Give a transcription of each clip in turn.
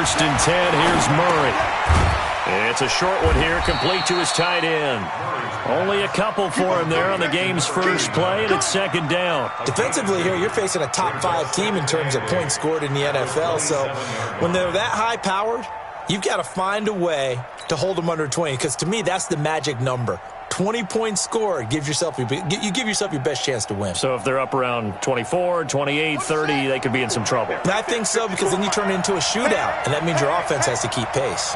first and 10. Here's Murray. It's a short one here, complete to his tight end. Only a couple for him there on the game's first play, and it's second down. Defensively here, you're facing a top-5 team in terms of points scored in the NFL. So when they're that high-powered, you've got to find a way to hold them under 20, because to me, that's the magic number. 20 points scored, you give yourself your best chance to win. So if they're up around 24, 28, 30, they could be in some trouble. And I think so, because then you turn it into a shootout, and that means your offense has to keep pace.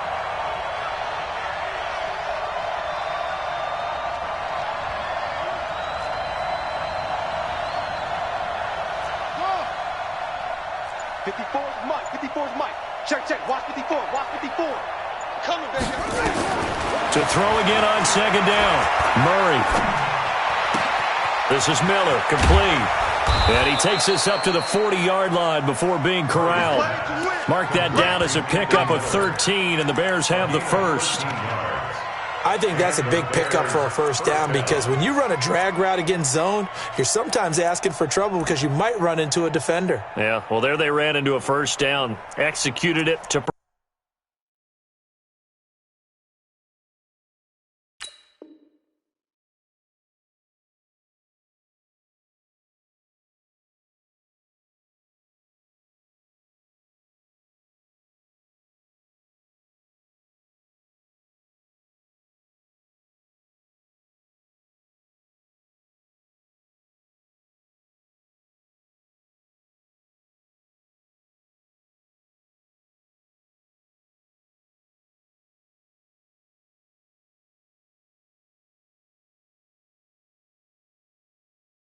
To throw again on second down. Murray. This is Miller, complete. And he takes this up to the 40-yard line before being corralled. Mark that down as a pickup of 13, and the Bears have the first. I think that's a big pickup for a first down, because when you run a drag route against zone, you're sometimes asking for trouble because you might run into a defender. Yeah, well, there they ran into a first down. Executed it to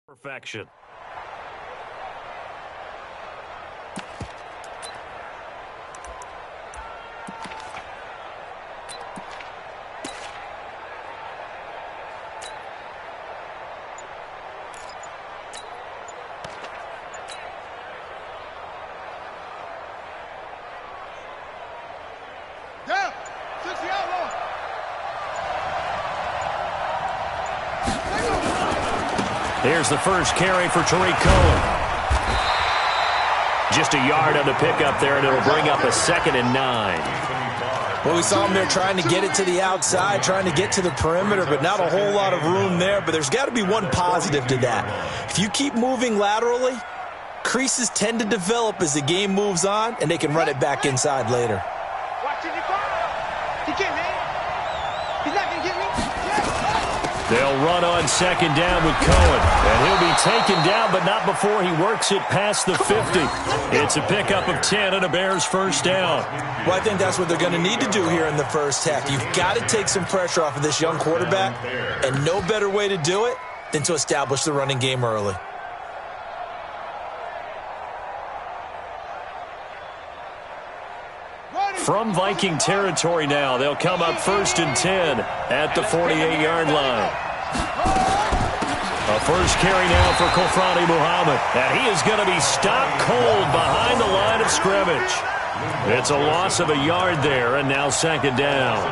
perfection. Down, 60 outlaw. Here's the first carry for Tariq Cohen. Just a yard on the pickup there, and it'll bring up a 2nd and 9. Well, we saw him there trying to get it to the outside, trying to get to the perimeter, but not a whole lot of room there. But there's got to be one positive to that. If you keep moving laterally, creases tend to develop as the game moves on, and they can run it back inside later. They'll run on second down with Cohen. And he'll be taken down, but not before he works it past the 50. It's a pickup of 10 and a Bears first down. Well, I think that's what they're going to need to do here in the first half. You've got to take some pressure off of this young quarterback, and no better way to do it than to establish the running game early. From Viking territory now, they'll come up 1st and 10 at the 48-yard line. A first carry now for Kofrani Muhammad, and he is going to be stopped cold behind the line of scrimmage. It's a loss of a yard there, and now 2nd down.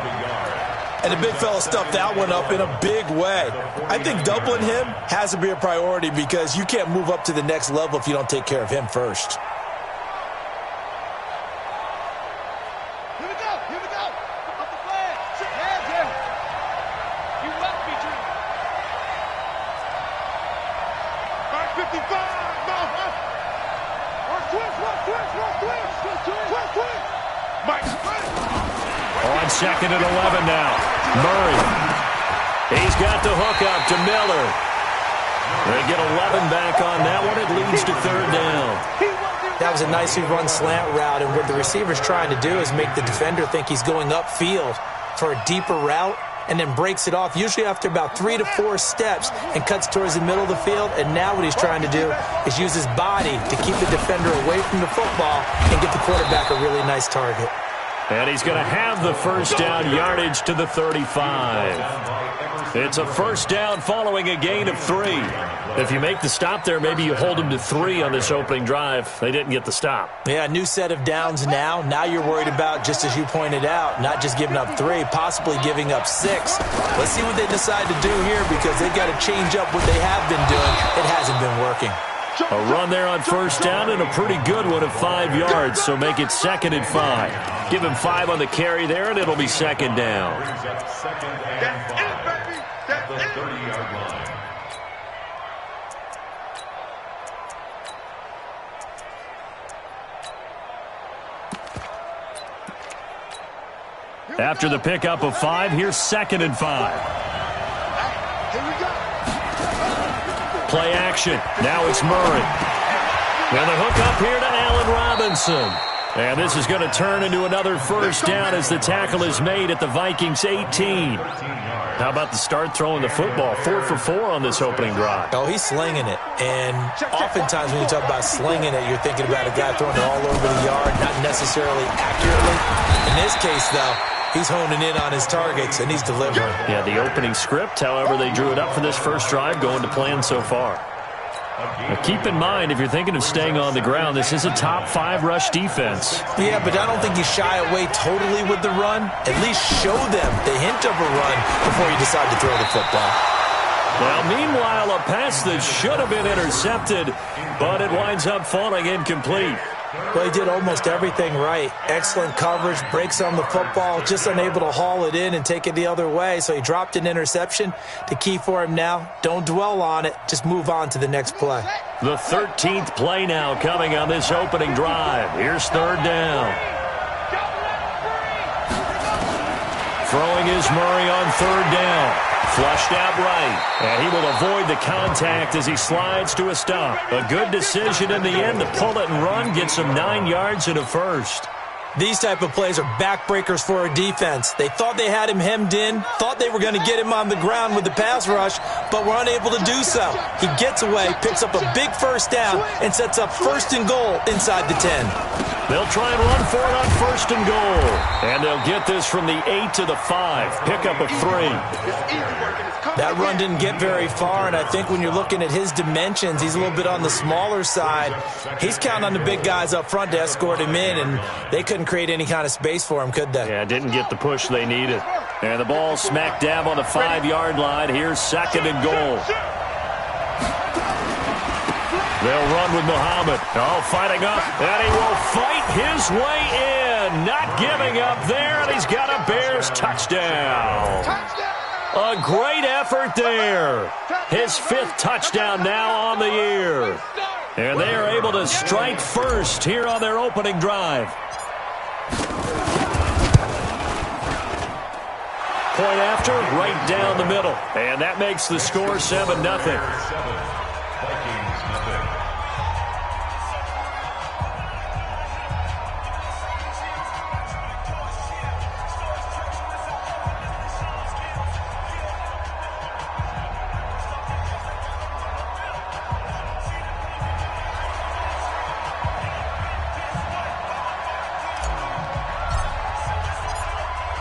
And the big fella stuffed that one up in a big way. I think doubling him has to be a priority, because you can't move up to the next level if you don't take care of him first. On 2nd and 11 now. Murray. He's got the hook up to Miller. They get 11 back on that one. It leads to 3rd down. That was a nicely run slant route, and what the receiver's trying to do is make the defender think he's going upfield for a deeper route, and then breaks it off, usually after about 3 to 4 steps, and cuts towards the middle of the field. And now what he's trying to do is use his body to keep the defender away from the football and get the quarterback a really nice target. And he's going to have the first down, yardage to the 35. It's a first down following a gain of 3. If you make the stop there, maybe you hold them to 3 on this opening drive. They didn't get the stop. Yeah, new set of downs now. Now you're worried about, just as you pointed out, not just giving up 3, possibly giving up 6. Let's see what they decide to do here, because they've got to change up what they have been doing. It hasn't been working. A run there on first down and a pretty good one of 5 yards, so make it 2nd and 5. Give him 5 on the carry there, and it'll be 2nd down. That's it, baby. That's it. 30-yard line. After the pickup of 5, here's 2nd and 5. Here we go. Play action. Now it's Murray. And the hook up here to Allen Robinson. And this is going to turn into another first down as the tackle is made at the Vikings 18. How about the start throwing the football? 4 for 4 on this opening drive. Oh, he's slinging it. And oftentimes when you talk about slinging it, you're thinking about a guy throwing it all over the yard, not necessarily accurately. In this case, though, he's honing in on his targets, and he's delivering. Yeah, the opening script, however, they drew it up for this first drive, going to plan so far. Now, keep in mind, if you're thinking of staying on the ground, this is a top 5 rush defense. Yeah, but I don't think you shy away totally with the run. At least show them the hint of a run before you decide to throw the football. Well, meanwhile, a pass that should have been intercepted, but it winds up falling incomplete. Well, he did almost everything right. Excellent coverage, breaks on the football, just unable to haul it in and take it the other way. So he dropped an interception. The key for him now, don't dwell on it. Just move on to the next play. The 13th play now coming on this opening drive. Here's 3rd down. Throwing is Murray on 3rd down. Flushed out right, and he will avoid the contact as he slides to a stop. A good decision in the end to pull it and run, gets him 9 yards and a first. These type of plays are backbreakers for a defense. They thought they had him hemmed in, thought they were going to get him on the ground with the pass rush, but were unable to do so. He gets away, picks up a big first down, and sets up 1st and goal inside the 10. They'll try and run for it on 1st and goal. And they'll get this from the 8 to the 5. Pickup of 3. That run didn't get very far, and I think when you're looking at his dimensions, he's a little bit on the smaller side. He's counting on the big guys up front to escort him in, and they couldn't create any kind of space for him, could they? Yeah, didn't get the push they needed. And the ball smack dab on the 5-yard line. Here's 2nd and goal. They'll run with Muhammad. Oh, fighting up, and he will fight his way in. Not giving up there, and he's got a Bears touchdown. A great effort there. His 5th touchdown now on the year. And they are able to strike first here on their opening drive. Point after, right down the middle. And that makes the score 7-0.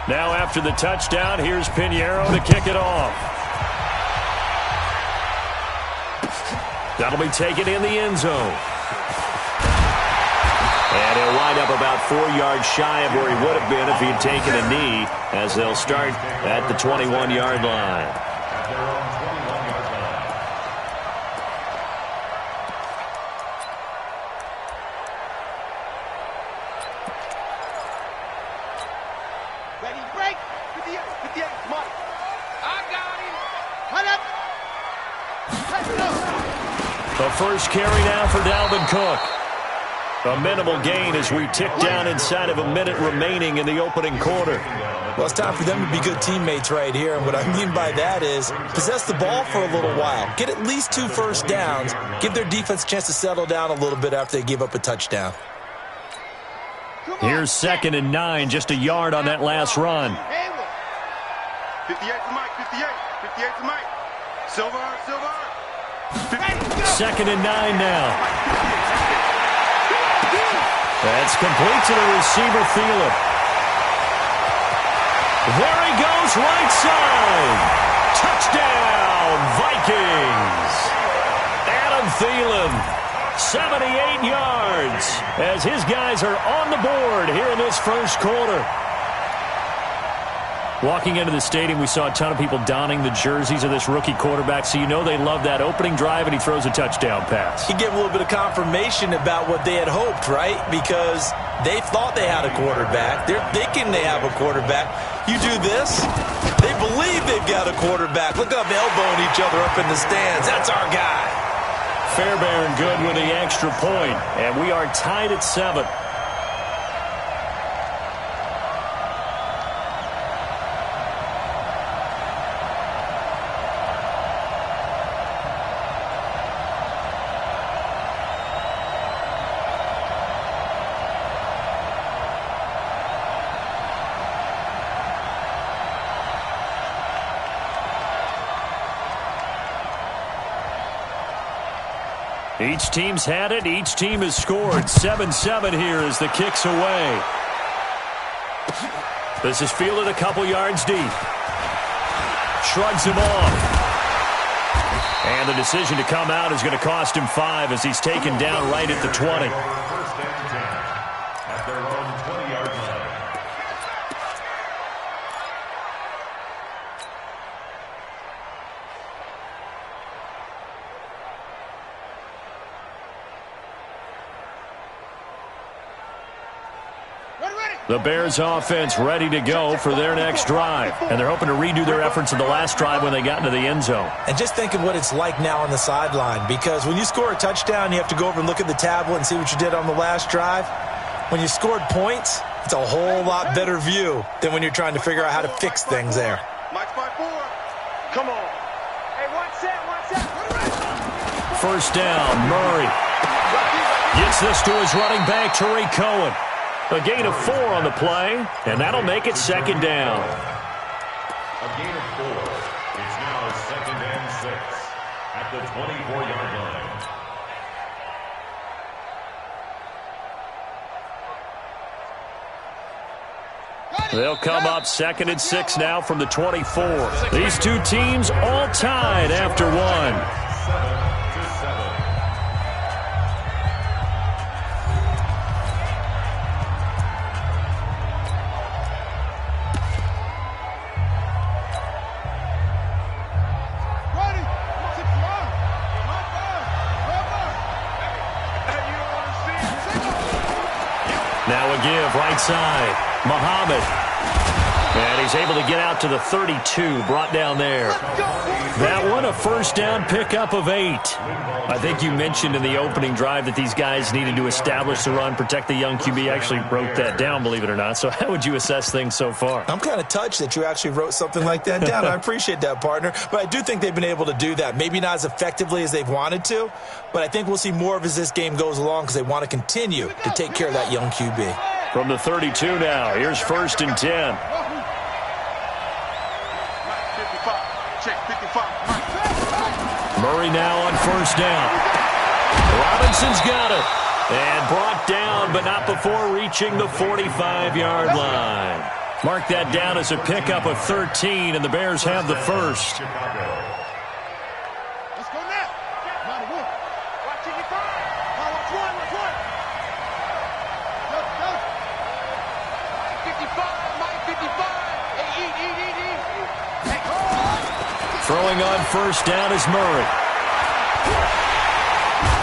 Now after the touchdown, here's Pinheiro to kick it off. That'll be taken in the end zone. And he'll wind up about 4 yards shy of where he would have been if he had taken a knee, as they'll start at the 21-yard line. The first carry now for Dalvin Cook. A minimal gain as we tick down inside of a minute remaining in the opening quarter. Well, it's time for them to be good teammates right here. And what I mean by that is possess the ball for a little while. Get at least 2 first downs. Give their defense a chance to settle down a little bit after they give up a touchdown. Here's 2nd and 9, just a yard on that last run. 58 to Mike, 58. 58 to Mike. Silver. 2nd and 9 now. That's complete to the receiver, Thielen. There he goes, right side. Touchdown, Vikings. Adam Thielen, 78 yards, as his guys are on the board here in this first quarter. Walking into the stadium, we saw a ton of people donning the jerseys of this rookie quarterback, so you know they love that opening drive, and he throws a touchdown pass. He gave a little bit of confirmation about what they had hoped, right? Because they thought they had a quarterback. They're thinking they have a quarterback. You do this, they believe they've got a quarterback. Look up, elbowing each other up in the stands. That's our guy. Fairbairn good with the extra point, and we are tied at 7. Each team's had it. Each team has scored. 7-7 here as the kick's away. This is fielded a couple yards deep. Shrugs him off. And the decision to come out is going to cost him 5 as he's taken down right at the 20. At their own 20-yard line. The Bears offense ready to go for their next drive. And they're hoping to redo their efforts in the last drive when they got into the end zone. And just think of what it's like now on the sideline, because when you score a touchdown, you have to go over and look at the tablet and see what you did on the last drive. When you scored points, it's a whole lot better view than when you're trying to figure out how to fix things there. Mike's by 4. Come on. Hey, one set. First down, Murray. Gets this to his running back, Tariq Cohen. A gain of 4 on the play, and that'll make it second down. A gain of 4. It's now 2nd and 6 at the 24-yard line. They'll come up 2nd and 6 now from the 24. These two teams all tied after 1. 7-7. Now a give, right side. Muhammad. And he's able to get out to the 32, brought down there. That one, a first down pickup of 8. I think you mentioned in the opening drive that these guys needed to establish the run, protect the young QB. I actually wrote that down, believe it or not. So how would you assess things so far? I'm kind of touched that you actually wrote something like that down. I appreciate that, partner. But I do think they've been able to do that. Maybe not as effectively as they've wanted to, but I think we'll see more of as this game goes along because they want to continue to take care of that young QB. From the 32 now, here's 1st and 10. Murray now on first down. Robinson's got it. And brought down, but not before reaching the 45-yard line. Mark that down as a pickup of 13, and the Bears have the first. Let's go now. Watch it, watch one. Go. 55, Mike, 55. Hey, eat. Throwing on first down is Murray.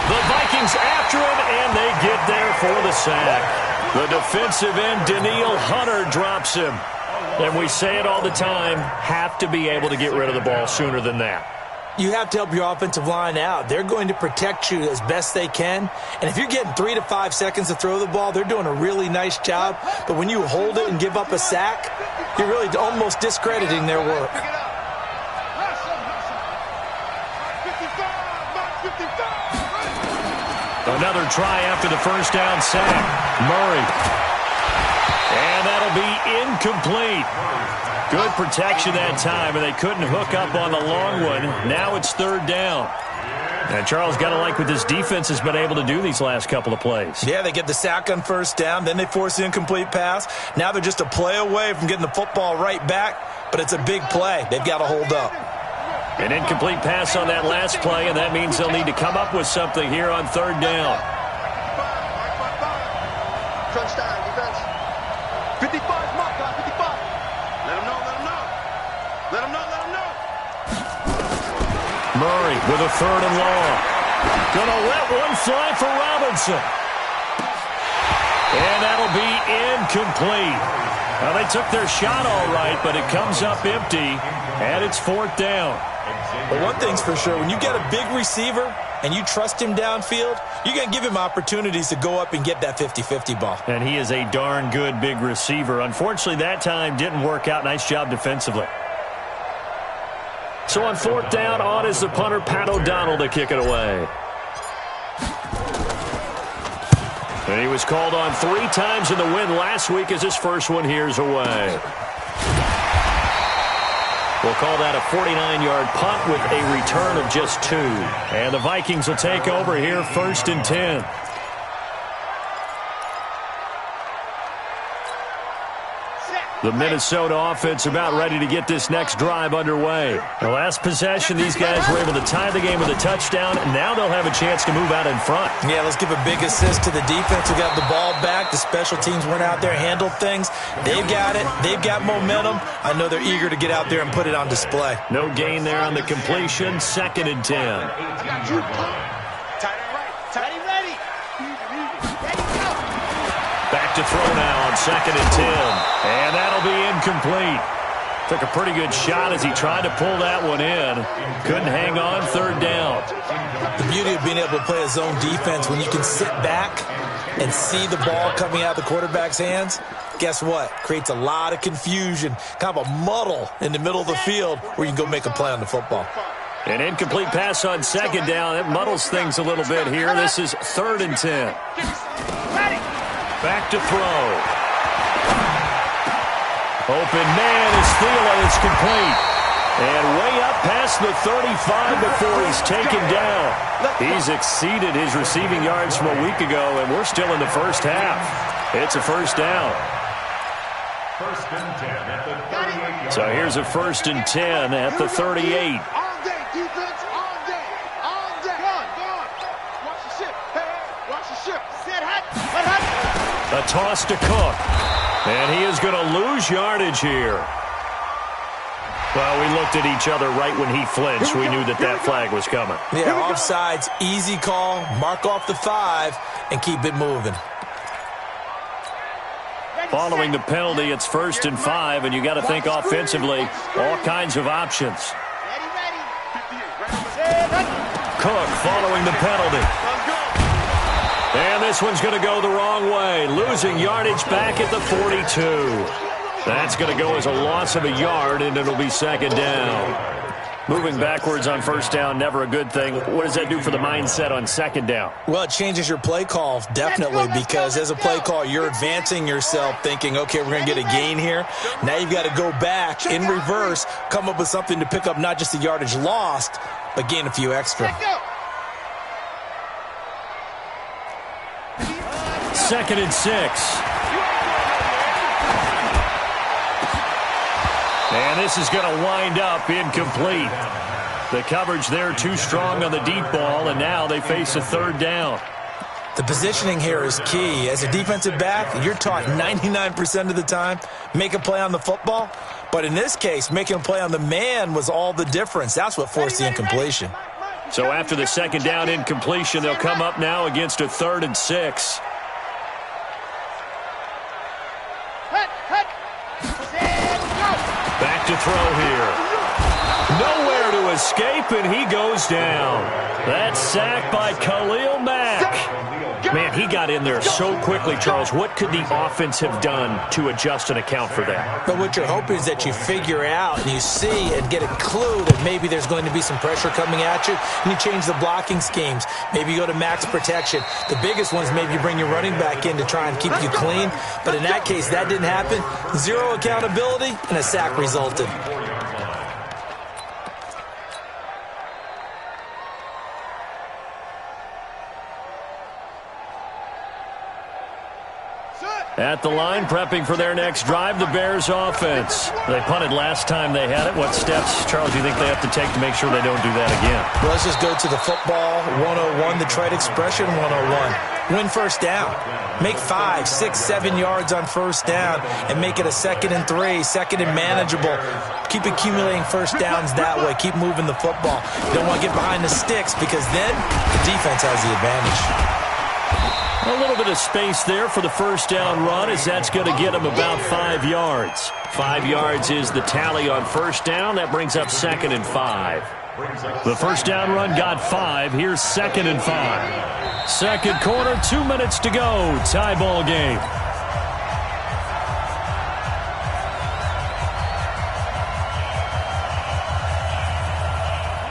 The Vikings after him, and they get there for the sack. The defensive end, Daniil Hunter, drops him. And we say it all the time, have to be able to get rid of the ball sooner than that. You have to help your offensive line out. They're going to protect you as best they can. And if you're getting 3 to 5 seconds to throw the ball, they're doing a really nice job. But when you hold it and give up a sack, you're really almost discrediting their work. Another try after the first down sack. Murray. And that'll be incomplete. Good protection that time, and they couldn't hook up on the long one. Now it's 3rd down. And Charles, got to like what this defense has been able to do these last couple of plays. Yeah, they get the sack on first down, then they force the incomplete pass. Now they're just a play away from getting the football right back, but it's a big play. They've got to hold up. An incomplete pass on that last play, and that means they'll need to come up with something here on 3rd down. Crunch time, defense. 55, mark, 55. Let him know. Let him know, let him know. Murray with a 3rd and long. Gonna let one fly for Robinson. And that'll be incomplete. Well, they took their shot all right, but it comes up empty, and it's 4th down. Well, one thing's for sure, when you get a big receiver and you trust him downfield, you're going to give him opportunities to go up and get that 50-50 ball. And he is a darn good big receiver. Unfortunately, that time didn't work out. Nice job defensively. So on 4th down, on is the punter, Pat O'Donnell, to kick it away. And he was called on 3 times in the win last week as his first one here's away. We'll call that a 49-yard punt with a return of just 2. And the Vikings will take over here 1st and 10. The Minnesota offense about ready to get this next drive underway. The last possession, these guys were able to tie the game with a touchdown, and now they'll have a chance to move out in front. Yeah, let's give a big assist to the defense who got the ball back. The special teams went out there, handled things. They've got it. They've got momentum. I know they're eager to get out there and put it on display. No gain there on the completion. 2nd and 10. Back to throw now on 2nd and 10. And that'll be incomplete. Took a pretty good shot as he tried to pull that one in. Couldn't hang on 3rd down. The beauty of being able to play a zone defense when you can sit back and see the ball coming out of the quarterback's hands, guess what? Creates a lot of confusion, kind of a muddle in the middle of the field where you can go make a play on the football. An incomplete pass on 2nd down. It muddles things a little bit here. This is 3rd and 10. Back to throw. Open man is Thielen. It's complete. And way up past the 35 before he's taken down. He's exceeded his receiving yards from a week ago, and we're still in the first half. It's a 1st down. 1st and 10 at the 38. So here's a 1st and 10 at the 38. All day, defense, all day. All day. Go on. Watch the ship. Hey, watch the ship. Set hot. Let hot. A toss to Cook. And he is going to lose yardage here. Well, we looked at each other right when he flinched. We knew that that flag was coming. Yeah, offsides, easy call. Mark off the 5 and keep it moving. Following the penalty, it's 1st and 5, and you got to think offensively, all kinds of options. Cook following the penalty. And this one's going to go the wrong way, losing yardage back at the 42. That's going to go as a loss of a yard, and it'll be 2nd down. Moving backwards on 1st down, never a good thing. What does that do for the mindset on 2nd down? Well, it changes your play call, definitely, because as a play call, you're advancing yourself thinking, okay, we're going to get a gain here. Now you've got to go back in reverse, come up with something to pick up not just the yardage lost, but gain a few extra. 2nd and 6. And this is going to wind up incomplete. The coverage there too strong on the deep ball, and now they face a 3rd down. The positioning here is key. As a defensive back, you're taught 99% of the time, make a play on the football. But in this case, making a play on the man was all the difference. That's what forced the incompletion. So after the 2nd down incompletion, they'll come up now against a 3rd and 6. Back to throw here. Nowhere to escape, and he goes down. That's sacked by Khalil Mack. Man, he got in there so quickly, Charles. What could the offense have done to adjust and account for that? But what you're hoping is that you figure out and you see and get a clue that maybe there's going to be some pressure coming at you, and you change the blocking schemes. Maybe you go to max protection. The biggest ones, maybe you bring your running back in to try and keep you clean. But in that case, that didn't happen. Zero accountability, and a sack resulted. At the line, prepping for their next drive, the Bears offense. They punted last time they had it. What steps, Charles, do you think they have to take to make sure they don't do that again? Well, let's just go to the football 101, the trade expression 101. Win first down. Make 5, 6, 7 yards on first down and make it a 2nd and 3, 2nd and manageable. Keep accumulating first downs that way. Keep moving the football. You don't want to get behind the sticks because then the defense has the advantage. A little bit of space there for the first down run as that's going to get him about 5 yards. 5 yards is the tally on first down. That brings up 2nd and 5. The first down run got 5. Here's 2nd and 5. Second quarter, 2 minutes to go. Tie ball game.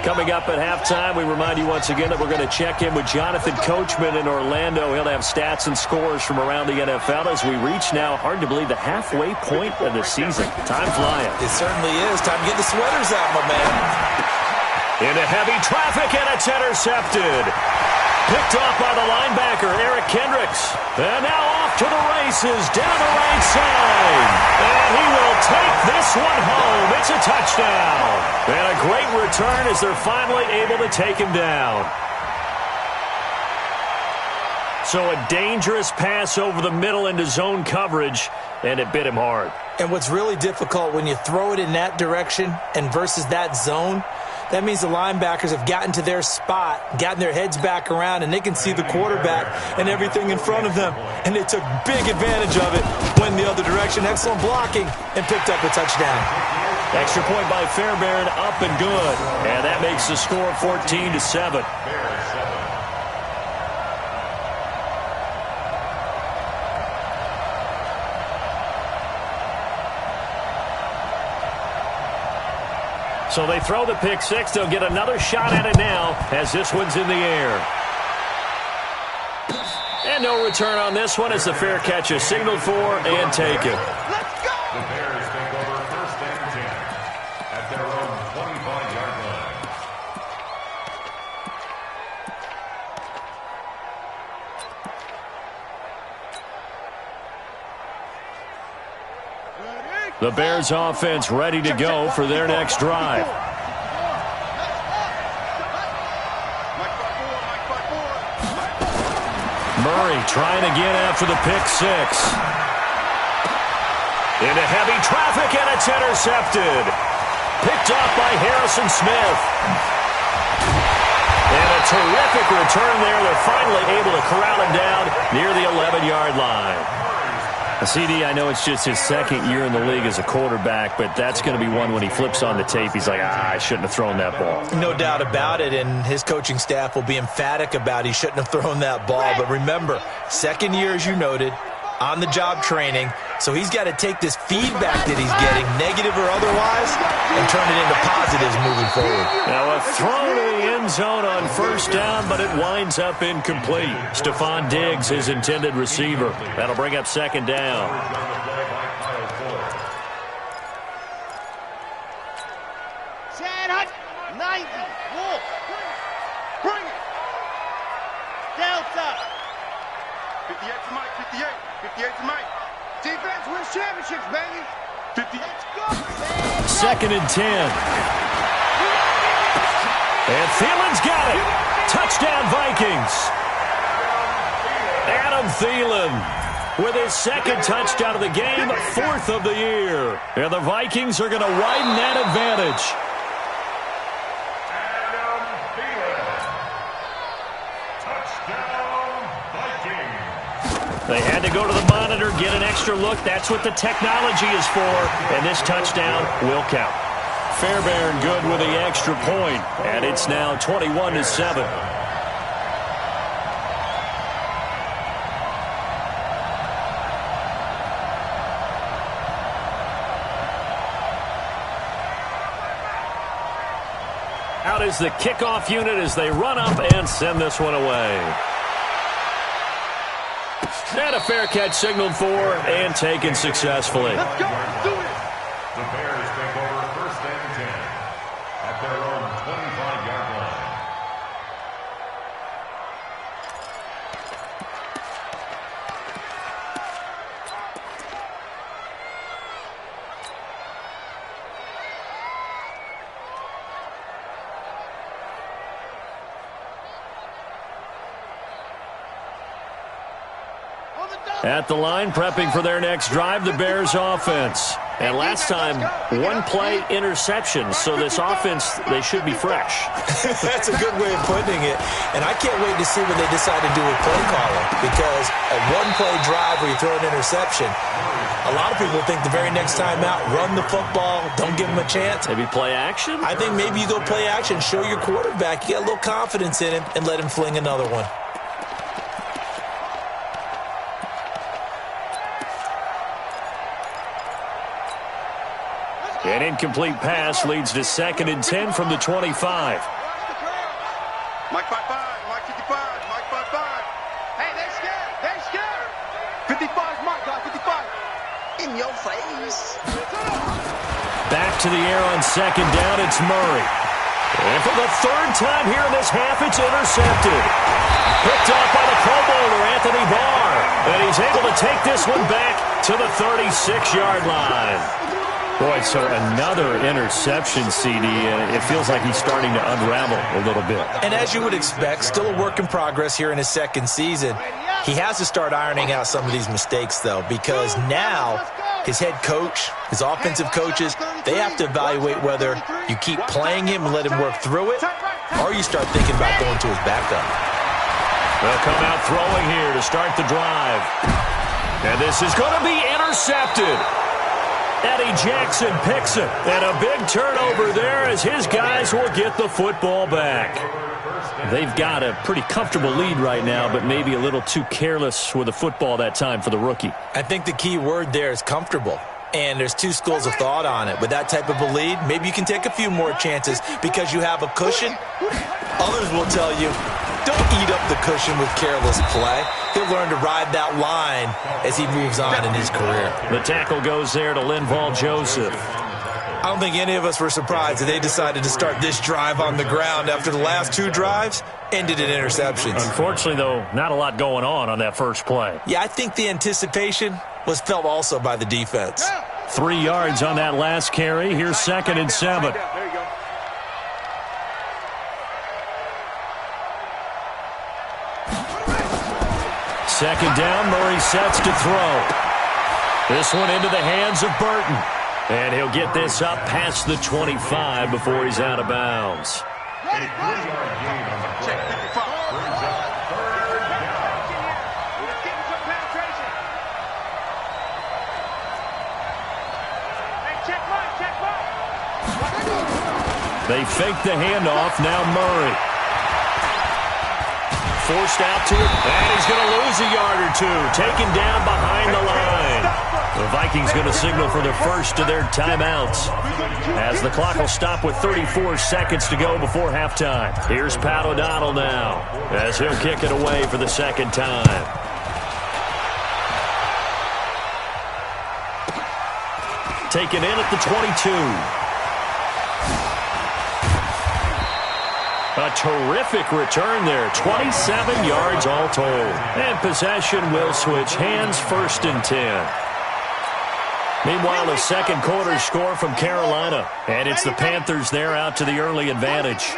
Coming up at halftime, we remind you once again that we're going to check in with Jonathan Coachman in Orlando. He'll have stats and scores from around the NFL as we reach now, hard to believe, the halfway point of the season. Time flying. It certainly is. Time to get the sweaters out, my man. Into heavy traffic, and it's intercepted. Picked off by the linebacker, Eric Kendricks. And now off to the races, down the right side. And he will take this one home. It's a touchdown. And a great return as they're finally able to take him down. So a dangerous pass over the middle into zone coverage, and it bit him hard. And what's really difficult when you throw it in that direction and versus that zone, that means the linebackers have gotten to their spot, gotten their heads back around, and they can see the quarterback and everything in front of them. And they took big advantage of it, went the other direction, excellent blocking, and picked up a touchdown. Extra point by Fairbairn, up and good. And that makes the score 14-7. So they throw the pick six. They'll get another shot at it now as this one's in the air. And no return on this one as the fair catch is signaled for and taken. Let's go! The Bears take over 1st and 10 at their own 25-yard line. The Bears offense ready to go for their next drive. Murray trying again after the pick six. Into heavy traffic, and it's intercepted. Picked off by Harrison Smith. And a terrific return there. They're finally able to corral him down near the 11-yard line. CD, I know it's just his second year in the league as a quarterback, but that's going to be one when he flips on the tape. He's like, I shouldn't have thrown that ball. No doubt about it, and his coaching staff will be emphatic about he shouldn't have thrown that ball. But remember, second year, as you noted, on-the-job training, so he's got to take this feedback that he's getting, negative or otherwise, and turn it into positives moving forward. Now a throw to the end zone on first down, but it winds up incomplete. Stephon Diggs, his intended receiver. That'll bring up 2nd down. Chad Hunt, 90. Wolf. Bring it. Delta. 58 to Mike, 58. 58 to Mike. Defense wins championships, baby. 50. Let's go. 2nd and 10. And Thielen's got it. Touchdown, Vikings. Adam Thielen with his 2nd touchdown of the game, 4th of the year. And the Vikings are going to widen that advantage. Adam Thielen. Touchdown, Vikings. They had to go to the monitor, get an extra look. That's what the technology is for. And this touchdown will count. Fairbairn good with the extra point, and it's now 21-7. Out is the kickoff unit as they run up and send this one away. And a fair catch signaled for and taken successfully. Let's go. Let's do it. The Bears take over 1st and 10 at their own 25-yard line. At the line, prepping for their next drive, the Bears offense. And last time, one-play interception, so this offense, they should be fresh. That's a good way of putting it. And I can't wait to see what they decide to do with play calling, because a one-play drive where you throw an interception, a lot of people think the very next time out, run the football, don't give them a chance. Maybe play action? I think maybe you go play action, show your quarterback, you got a little confidence in him, and let him fling another one. An incomplete pass leads to 2nd and 10 from the 25. Mike 55, Mike 55, Mike 55. Hey, they're scared. They're scared. 55, Mike, guy, 55. In your face. Back to the air on 2nd down, it's Murray. And for the 3rd time here in this half, it's intercepted. Picked off by the Pro Bowler, Anthony Barr. And he's able to take this one back to the 36-yard line. Boy, so another interception, CD, and it feels like he's starting to unravel a little bit. And as you would expect, still a work in progress here in his 2nd season. He has to start ironing out some of these mistakes, though, because now his head coach, his offensive coaches, they have to evaluate whether you keep playing him and let him work through it, or you start thinking about going to his backup. They'll come out throwing here to start the drive. And this is going to be intercepted. Eddie Jackson picks it, and a big turnover there as his guys will get the football back. They've got a pretty comfortable lead right now, but maybe a little too careless with the football that time for the rookie. I think the key word there is comfortable, and there's two schools of thought on it. With that type of a lead, maybe you can take a few more chances because you have a cushion. Others will tell you, don't eat up the cushion with careless play. He'll learn to ride that line as he moves on in his career. The tackle goes there to Linval Joseph. I don't think any of us were surprised that they decided to start this drive on the ground after the last 2 drives ended in interceptions. Unfortunately, though, not a lot going on that first play. Yeah, I think the anticipation was felt also by the defense. 3 yards on that last carry. Here's 2nd and 7. There you go. Second down, Murray sets to throw. This one into the hands of Burton. And he'll get this up past the 25 before he's out of bounds. Check 55. They fake the handoff. Now Murray. Forced out to it, and he's going to lose a yard or two. Taken down behind the line. The Vikings going to signal for the first of their timeouts, as the clock will stop with 34 seconds to go before halftime. Here's Pat O'Donnell now, as he'll kick it away for the 2nd time. Taken in at the 22. A terrific return there. 27 yards all told. And possession will switch hands, 1st and 10. Meanwhile, a second quarter score from Carolina. And it's the Panthers there out to the early advantage.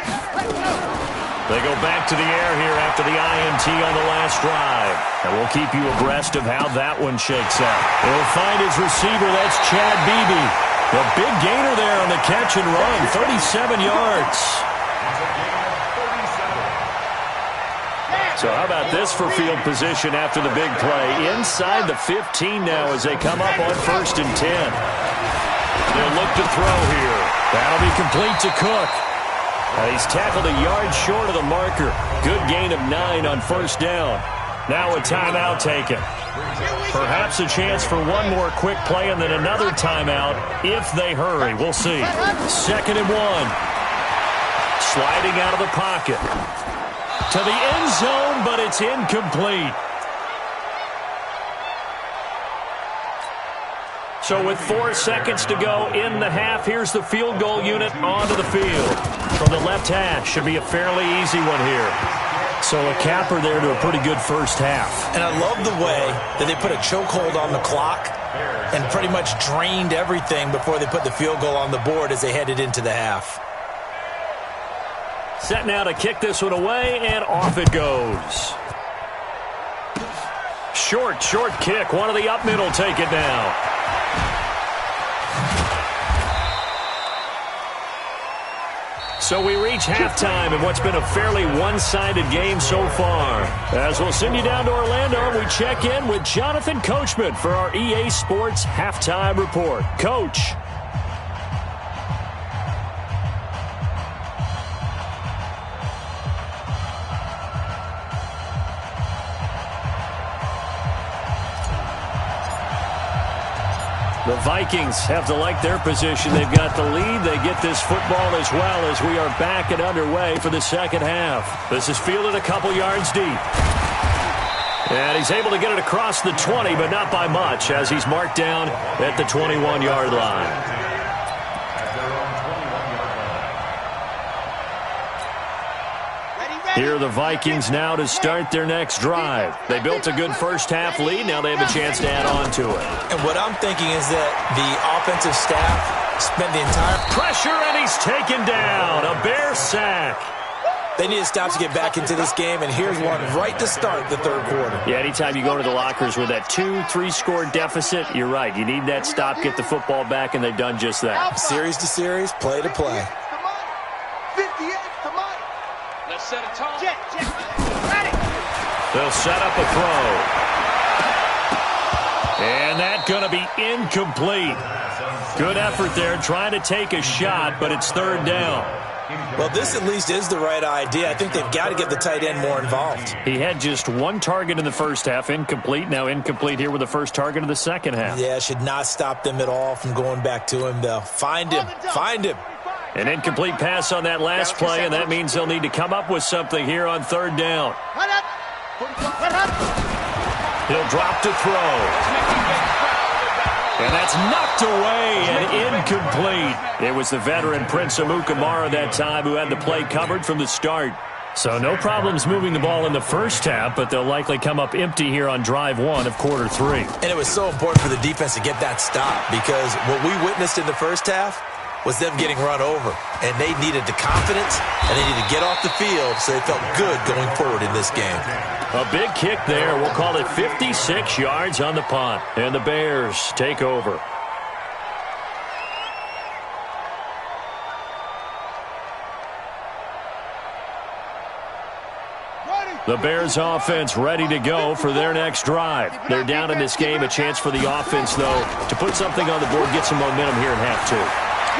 They go back to the air here after the INT on the last drive. And we'll keep you abreast of how that one shakes out. He'll find his receiver. That's Chad Beebe. The big gainer there on the catch and run. 37 yards. So how about this for field position after the big play? Inside the 15 now as they come up on 1st and 10. They'll look to throw here. That'll be complete to Cook. He's tackled a yard short of the marker. Good gain of 9 on 1st down. Now a timeout taken. Perhaps a chance for one more quick play and then another timeout if they hurry. We'll see. 2nd and 1. Sliding out of the pocket. To the end zone, but it's incomplete. So with 4 seconds to go in the half, here's the field goal unit onto the field. From the left hash, should be a fairly easy one here. So a capper there to a pretty good first half. And I love the way that they put a chokehold on the clock and pretty much drained everything before they put the field goal on the board as they headed into the half. Set now to kick this one away, and off it goes. short kick. One of the up middle take it now. So we reach halftime in what's been a fairly one-sided game so far. As we'll send you down to Orlando, we check in with Jonathan Coachman for our EA Sports Halftime Report. Coach. The Vikings have to like their position. They've got the lead. They get this football as well as we are back and underway for the second half. This is fielded a couple yards deep. And he's able to get it across the 20, but not by much, as he's marked down at the 21-yard line. Here are the Vikings now to start their next drive. They built a good first-half lead. Now they have a chance to add on to it. And what I'm thinking is that the offensive staff spent the entire... Pressure, and he's taken down. A Bear sack. They need to stop to get back into this game, and here's one right to start the third quarter. Yeah, anytime you go to the lockers with that 2-3 score deficit, you're right. You need that stop, get the football back, and they've done just that. Series to series, play to play. 58 to Mike. Let's set a tone. Check. Ready. They'll set up a throw. And that's going to be incomplete. Good effort there, trying to take a shot, but it's third down. Well, this at least is the right idea. I think they've got to get the tight end more involved. He had just one target in the first half, incomplete. Now incomplete here with the first target of the second half. Yeah, should not stop them at all from going back to him, though. Find him. An incomplete pass on that last play, and that means they'll need to come up with something here on third down. He'll drop to throw. And that's knocked away and incomplete. It was the veteran Prince Amukamara that time who had the play covered from the start. So no problems moving the ball in the first half, but they'll likely come up empty here on drive one of quarter three. And it was so important for the defense to get that stop, because what we witnessed in the first half was them getting run over. And they needed the confidence, and they needed to get off the field so they felt good going forward in this game. A big kick there. We'll call it 56 yards on the punt. And the Bears take over. The Bears offense ready to go for their next drive. They're down in this game. A chance for the offense, though, to put something on the board, get some momentum here in half two.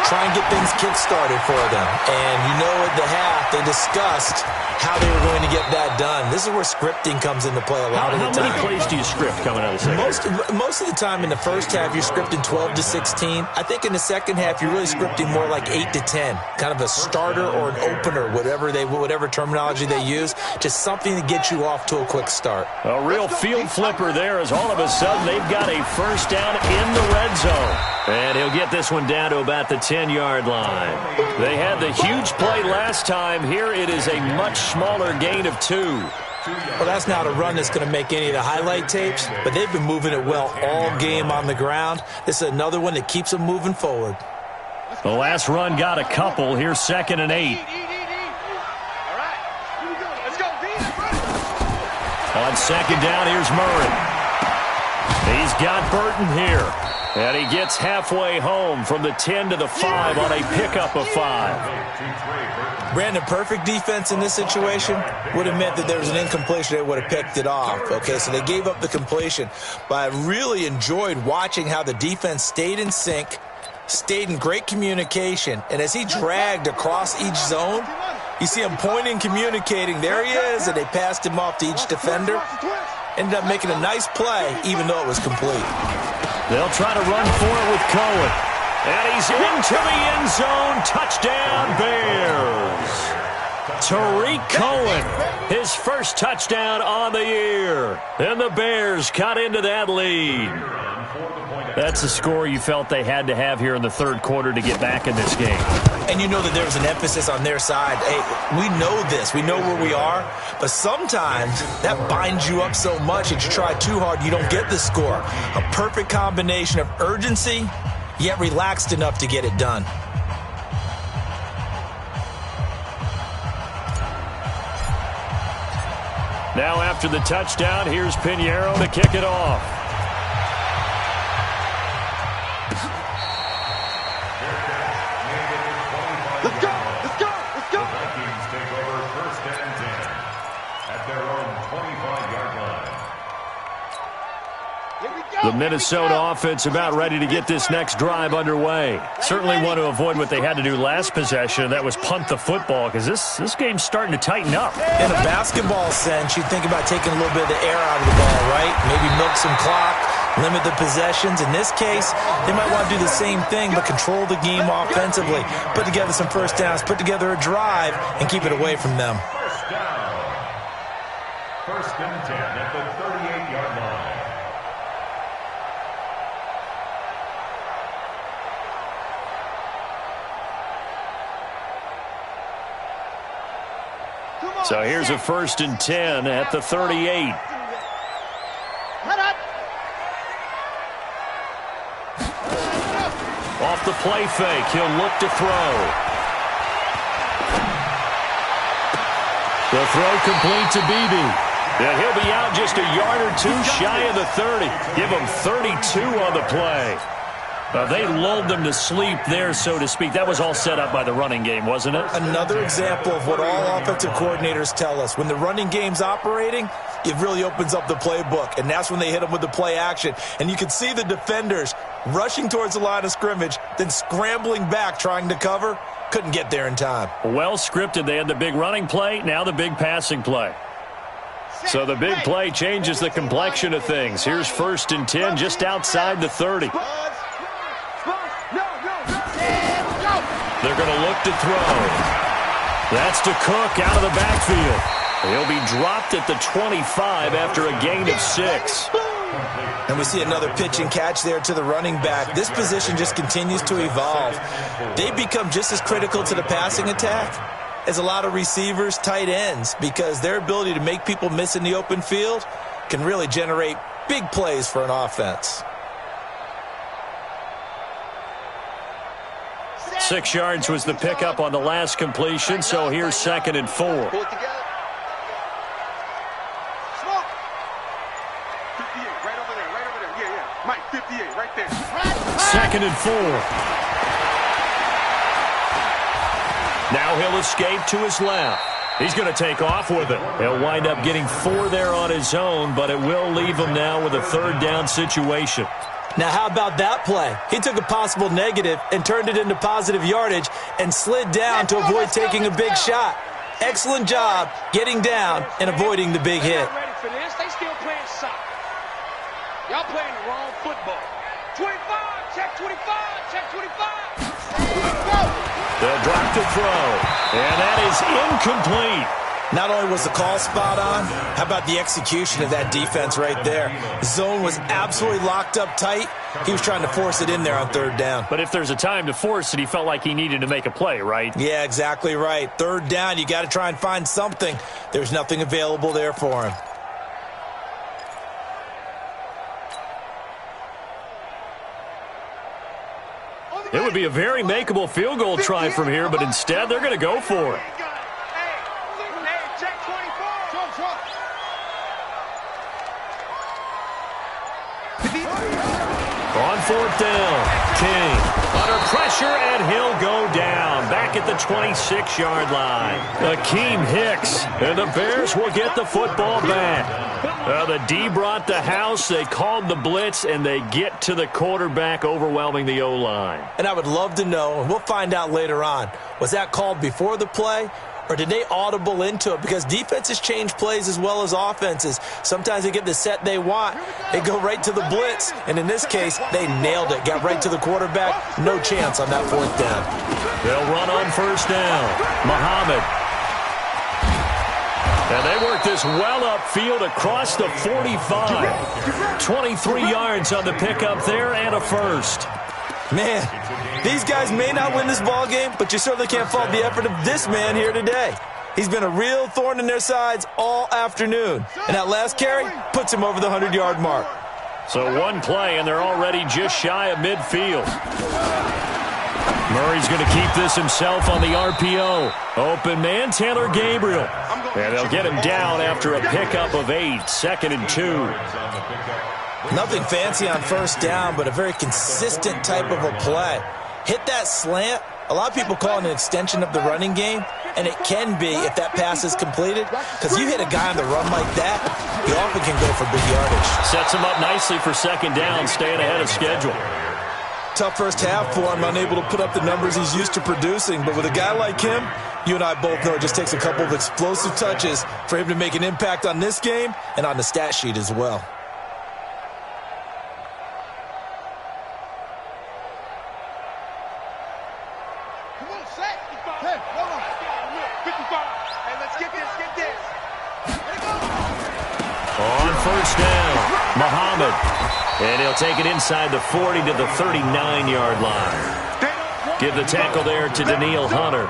Try and get things kick-started for them. And you know at the half, they discussed how they were going to get that done. This is where scripting comes into play a lot of the time. How many plays do you script coming out of the second? Most of the time in the first half, you're scripting 12 to 16. I think in the second half, you're really scripting more like 8 to 10. Kind of a starter or an opener, whatever terminology they use. Just something to get you off to a quick start. A real field flipper there as all of a sudden they've got a first down in the red zone. And he'll get this one down to about the 10-yard line. They had the huge play last time. Here it is a much smaller gain of 2. Well, that's not a run that's going to make any of the highlight tapes, but they've been moving it well all game on the ground. This is another one that keeps them moving forward. The last run got a couple. Here's 2nd and 8. All right. Here we go. Let's go, D. On second down, here's Murray. He's got Burton here. And he gets halfway home from the 10 to the 5 on a pickup of 5. Brandon, perfect defense in this situation would have meant that there was an incompletion. They would have picked it off. Okay, so they gave up the completion. But I really enjoyed watching how the defense stayed in sync, stayed in great communication. And as he dragged across each zone, you see him pointing, communicating. There he is, and they passed him off to each defender. Ended up making a nice play, even though it was complete. They'll try to run for it with Cohen. And he's into the end zone. Touchdown, Bears. Tariq Cohen, his first touchdown on the year. And the Bears cut into that lead. That's a score you felt they had to have here in the third quarter to get back in this game. And you know that there was an emphasis on their side. Hey, we know this. We know where we are. But sometimes that binds you up so much that you try too hard, you don't get the score. A perfect combination of urgency, yet relaxed enough to get it done. Now after the touchdown, here's Pinheiro to kick it off. Let's go! Let's go! Let's go! The Vikings take over 1st and 10 at their own 25-yard line. The Minnesota offense about ready to get this next drive underway. Certainly want to avoid what they had to do last possession, and that was punt the football, because this game's starting to tighten up. In a basketball sense, you think about taking a little bit of the air out of the ball, right? Maybe milk some clock, limit the possessions. In this case, they might want to do the same thing, but control the game offensively. Put together some first downs, put together a drive, and keep it away from them. First down. 1st and 10 at the 38-yard line. So here's a 1st and 10 at the 38. Off the play fake, he'll look to throw. The throw complete to Beebe. And he'll be out just a yard or two shy of the 30. Give him 32 on the play. They lulled them to sleep there, so to speak. That was all set up by the running game, wasn't it? Another example of what all offensive coordinators tell us. When the running game's operating, it really opens up the playbook, and that's when they hit them with the play action. And you can see the defenders rushing towards the line of scrimmage, then scrambling back trying to cover. Couldn't get there in time. Well scripted. They had the big running play, now the big passing play. So the big play changes the complexion of things. Here's 1st and 10 just outside the 30. They're going to look to throw. That's to Cook out of the backfield. He'll be dropped at the 25 after a gain of 6. And we see another pitch and catch there to the running back. This position just continues to evolve. They become just as critical to the passing attack as a lot of receivers, tight ends, because their ability to make people miss in the open field can really generate big plays for an offense. 6 yards was the pickup on the last completion, so here's 2nd and 4. Pull it together. Smoke. 58, right over there. Yeah, yeah. Mike, 58, right there. 2nd and 4. Now he'll escape to his left. He's going to take off with it. He'll wind up getting 4 there on his own, but it will leave him now with a 3rd down situation. Now, how about that play? He took a possible negative and turned it into positive yardage and slid down to avoid taking a big shot. Excellent job getting down and avoiding the big hit. Ready for this? They still playing soccer. Y'all playing the wrong football. 25, check 25, check 25. They'll drop to throw, and that is incomplete. Not only was the call spot on, how about the execution of that defense right there? The zone was absolutely locked up tight. He was trying to force it in there on 3rd down. But if there's a time to force it, he felt like he needed to make a play, right? Yeah, exactly right. 3rd down, you got to try and find something. There's nothing available there for him. It would be a very makeable field goal try from here, but instead they're going to go for it. On 4th down, King under pressure, and he'll go down back at the 26-yard line. Akeem Hicks, and the Bears will get the football back. The D brought the house, they called the blitz, and they get to the quarterback, overwhelming the O-line. And I would love to know, and we'll find out later on, was that called before the play? Or did they audible into it? Because defenses change plays as well as offenses. Sometimes they get the set they want. They go right to the blitz. And in this case, they nailed it. Got right to the quarterback. No chance on that 4th down. They'll run on 1st down. Muhammad. And they work this well upfield across the 45. 23 yards on the pickup there and a 1st. Man, these guys may not win this ball game, but you certainly can't fault the effort of this man here today. He's been a real thorn in their sides all afternoon. And that last carry puts him over the 100-yard mark. So one play, and they're already just shy of midfield. Murray's going to keep this himself on the RPO. Open man, Taylor Gabriel. And they'll get him down after a pickup of 8, 2nd and 2. Nothing fancy on first down, but a very consistent type of a play. Hit that slant. A lot of people call it an extension of the running game, and it can be if that pass is completed, because you hit a guy on the run like that, he often can go for big yardage. Sets him up nicely for 2nd down, staying ahead of schedule. Tough first half for him, unable to put up the numbers he's used to producing, but with a guy like him, you and I both know it just takes a couple of explosive touches for him to make an impact on this game and on the stat sheet as well. On first down, Muhammad. And he'll take it inside the 40 to the 39-yard line. Give the tackle there to Daniil Hunter.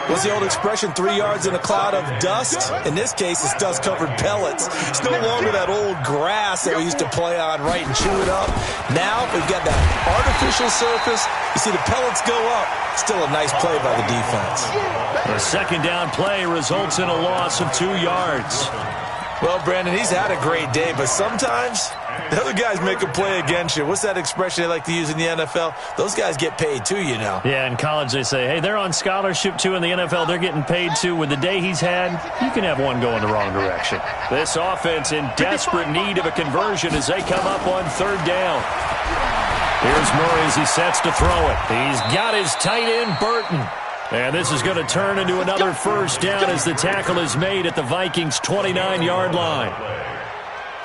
What's the old expression, 3 yards in a cloud of dust? In this case, it's dust-covered pellets. It's no longer that old grass that we used to play on, right, and chew it up. Now we've got that artificial surface. You see the pellets go up. Still a nice play by the defense. A 2nd down play results in a loss of 2 yards. Well, Brandon, he's had a great day, but sometimes the other guys make a play against you. What's that expression they like to use in the NFL? Those guys get paid too, you know. Yeah, in college they say, hey, they're on scholarship too. In the NFL, they're getting paid too. With the day he's had, you can have one going the wrong direction. This offense in desperate need of a conversion as they come up on 3rd down. Here's Murray as he sets to throw it. He's got his tight end, Burton. And this is going to turn into another 1st down as the tackle is made at the Vikings' 29-yard line.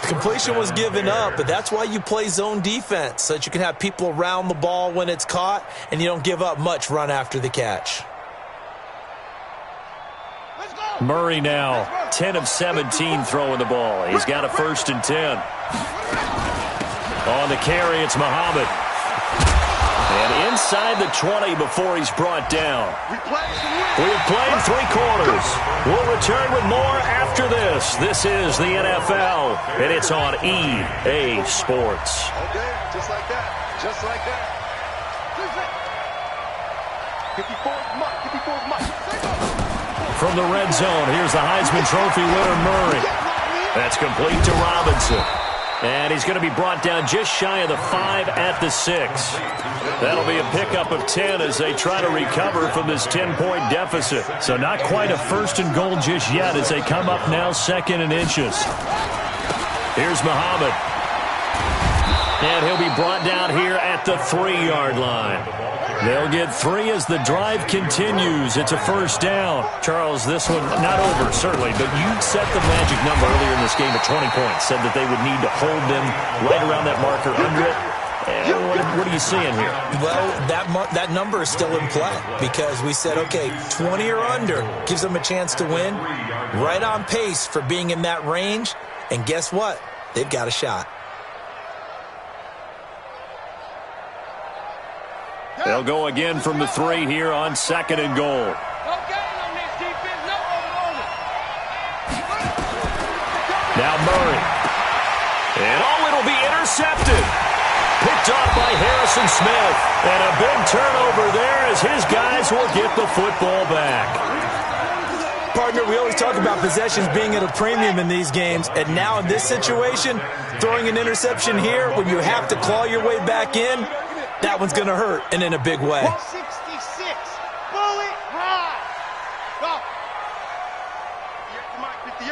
Completion was given up, but that's why you play zone defense, so that you can have people around the ball when it's caught, and you don't give up much run after the catch. Murray now 10 of 17 throwing the ball. He's got a 1st and 10. On the carry, it's Muhammad. And inside the 20 before he's brought down. We've played 3 quarters. We'll return with more after this. This is the NFL, and it's on EA Sports. Okay, just like that. Just like that. 54 Mike. From the red zone, here's the Heisman Trophy winner, Murray. That's complete to Robinson. And he's going to be brought down just shy of the 5 at the 6. That'll be a pickup of 10 as they try to recover from this 10-point deficit. So not quite a 1st and goal just yet as they come up now 2nd and inches. Here's Muhammad. And he'll be brought down here at the 3-yard line. They'll get 3 as the drive continues. It's a 1st down. Charles, this one not over, certainly, but you set the magic number earlier in this game at 20 points. Said that they would need to hold them right around that marker under it. What are you seeing here? Well, that number is still in play because we said, okay, 20 or under gives them a chance to win. Right on pace for being in that range. And guess what? They've got a shot. They'll go again from the 3 here on 2nd and goal. Now Murray. And it'll be intercepted. Picked off by Harrison Smith. And a big turnover there as his guys will get the football back. Partner, we always talk about possessions being at a premium in these games. And now in this situation, throwing an interception here when you have to claw your way back in, that one's going to hurt, and in a big way. 166. Bullet high. Go. 58.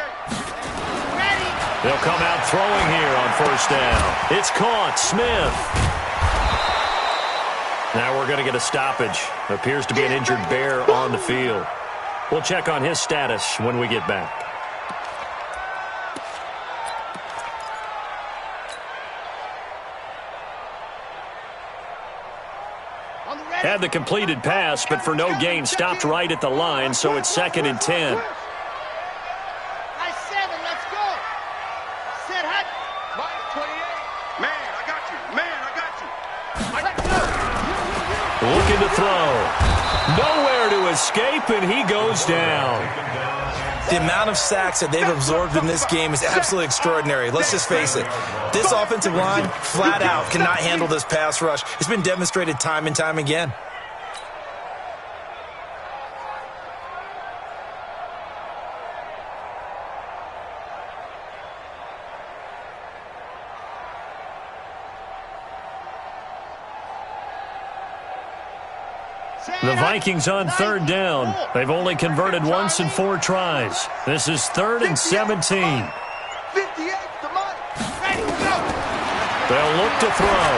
Ready. They'll come out throwing here on 1st down. It's caught. Smith. Now we're going to get a stoppage. Appears to be an injured Bear on the field. We'll check on his status when we get back. Had the completed pass, but for no gain, stopped right at the line, so it's 2nd and 10. Nice 7, let's go. Set hut. Mike 28. Man, I got you. Let's go. Looking to throw. Nowhere to escape, and he goes down. The amount of sacks that they've absorbed in this game is absolutely extraordinary. Let's just face it. This offensive line, flat out, cannot handle this pass rush. It's been demonstrated time and time again. The Vikings on third down. They've only converted once in 4 tries. This is 3rd and 17. 58 to Mike. Ready, go. They'll look to throw.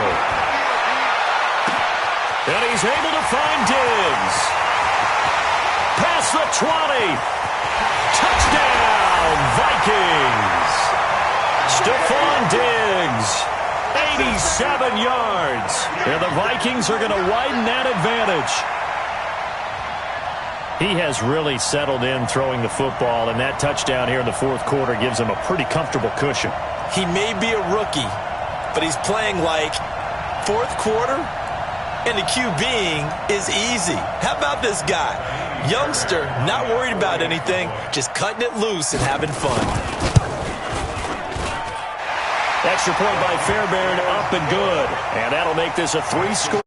And he's able to find Diggs. Past the 20. Touchdown, Vikings. Stephon Diggs. 87 yards. And the Vikings are going to widen that advantage. He has really settled in throwing the football, and that touchdown here in the 4th quarter gives him a pretty comfortable cushion. He may be a rookie, but he's playing like 4th quarter, and the QBing is easy. How about this guy? Youngster, not worried about anything, just cutting it loose and having fun. Extra point by Fairbairn, up and good. And that'll make this a 3-score